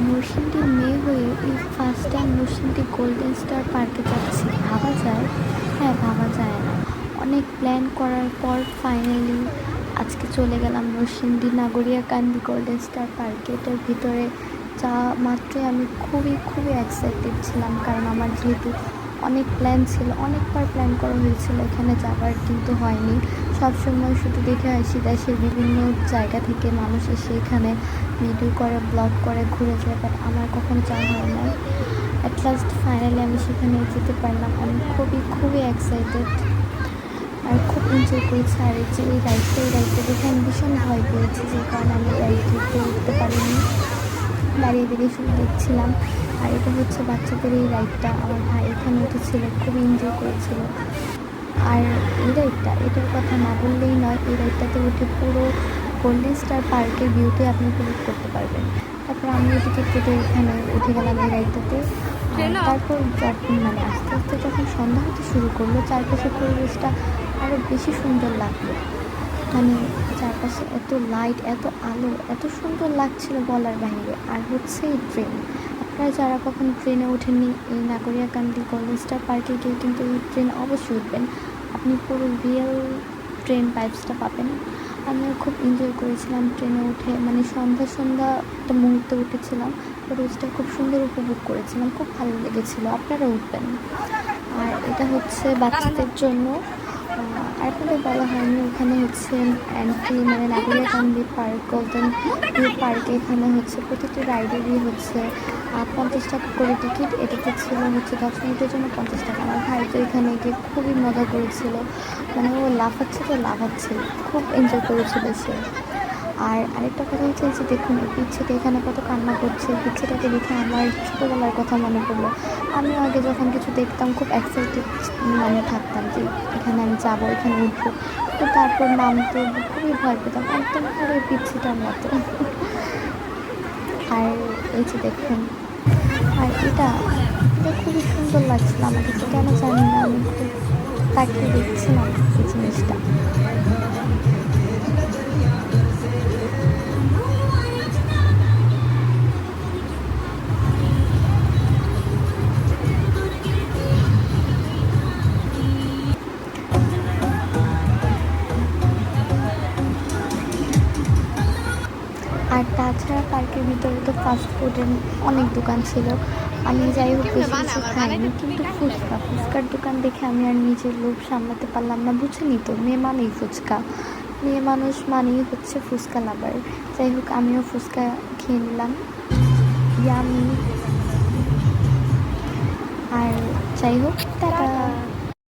নরসিংদীর মেয়ে হয়ে এই first time Narsingdi golden star পার্কে যাচ্ছি। ভাবা যায়? হ্যাঁ, ভাবা যায় না। অনেক প্ল্যান করার পর ফাইনালি আজকে চলে গেলাম নরসিংদী নাগরিয়াকান্দি গোল্ডেন স্টার পার্কে। এটার ভিতরে যা মাত্রই আমি খুবই খুবই এক্সাইটেড ছিলাম, কারণ আমার যেহেতু অনেক প্ল্যান ছিল, অনেকবার প্ল্যান করা হয়েছিল এখানে যাবার, কিন্তু হয়নি। সবসময় শুধু দেখে আসি দেশের বিভিন্ন জায়গা থেকে মানুষ এসে এখানে ভিডিও করে, ব্লগ করে, ঘুরে যায়, বাট আমার কখনো যাওয়া হয় না। অ্যাট লাস্ট ফাইনালি আমি সেখানে যেতে পারলাম। আমি খুবই খুবই এক্সাইটেড আর খুব এনজয় করেছি। আর এই যে এই রাইডটা দেখে আমি ভীষণ ভয় পেয়েছি, যে কারণে আমি রাইডটিতে উঠতে পারিনি, দাঁড়িয়ে দাঁড়িয়ে শুধু দেখছিলাম। আর এটা হচ্ছে বাচ্চাদের এই রাইডটা, আমার ভাই এখানে উঠেছিল, খুব এনজয় করেছিল। আর এই রাইডটা, এটার কথা না বললেই নয়, এই রাইডটাতে উঠে পুরো গোল্ডেন স্টার পার্কের বিউটি আপনি উপভোগ করতে পারবেন। তারপর আমি টিকিট কেটে এখানে উঠে গেলাম এই রাইডটাতে। তারপর মানে আস্তে আস্তে যখন সন্ধ্যা হতে শুরু করলো, চারপাশের পরিবেশটা আরও বেশি সুন্দর লাগলো। মানে চারপাশে এত লাইট, এত আলো, এত সুন্দর লাগছিল বলার বাইরে। আর হচ্ছে এই ট্রেন, আপনারা যারা কখন ট্রেনে ওঠেননি, এই নাগরিয়াকান্দি গোল্ডেন স্টার পার্কে গিয়ে কিন্তু এই ট্রেন অবশ্যই উঠবেন। আপনি পুরো রিয়েল ট্রেন ভাইবসটা পাবেন। আমিও খুব এনজয় করেছিলাম ট্রেনে উঠে, মানে সন্ধ্যা একটা মুহূর্তে উঠেছিলাম, রোজটা খুব সুন্দর উপভোগ করেছিলাম, খুব ভালো লেগেছিলো। আপনারা উঠবেন। আর এটা হচ্ছে বাচ্চাদের জন্য। আর আপনাদের বলা হয়নি, ওখানে হচ্ছে এন্ট্রি, মানে নাগরিয়াকান্দি পার্ক গোল্ডেন পার্কে এখানে হচ্ছে প্রতিটি রাইডেরই হচ্ছে 50 টাকা করে টিকিট। এটাতে ছিল হচ্ছে 10 মিনিটের জন্য 50 টাকা। আমার ভাই তো এখানে গিয়ে খুবই মজা করেছিল, মানে ও লাফাচ্ছে, খুব এনজয় করেছিল সে। আর আরেকটা কথা হচ্ছে যে দেখুন, এই পিচ্ছিটা এখানে কত কান্না করছে। পিচ্ছিটাকে দেখে আমার ছোটোবেলার কথা মনে পড়লো। আমিও আগে যখন কিছু দেখতাম খুব এক্সাইটেড মানে থাকতাম যে এখানে আমি যাবো, এখানে উঠবো, তো তারপর নামতে খুবই ভয় পেতাম, একদম পুরো পিচ্ছিটার মতো। আর এই যে দেখুন, আর এটা খুবই সুন্দর লাগছিল আমার কাছে, কেন জানি না, আমি খুব তাকিয়ে দেখছিলাম এই জিনিসটা। আর তাছাড়া পার্কের ভিতরে তো ফাস্ট ফুডের অনেক দোকান ছিল। আমি যাই হোক বেশি কিছু খাইনি, কিন্তু ফুচকার দোকান দেখে আমি আর নিজের লোভ সামলাতে পারলাম না। বুঝেনি তো, মেয়ে মানেই ফুচকা, মেয়ে মানুষ মানেই হচ্ছে ফুচকা লাভার। যাই হোক আমিও ফুচকা খেয়ে নিলাম, ইয়ামি। আর যাই হোক, টাটা।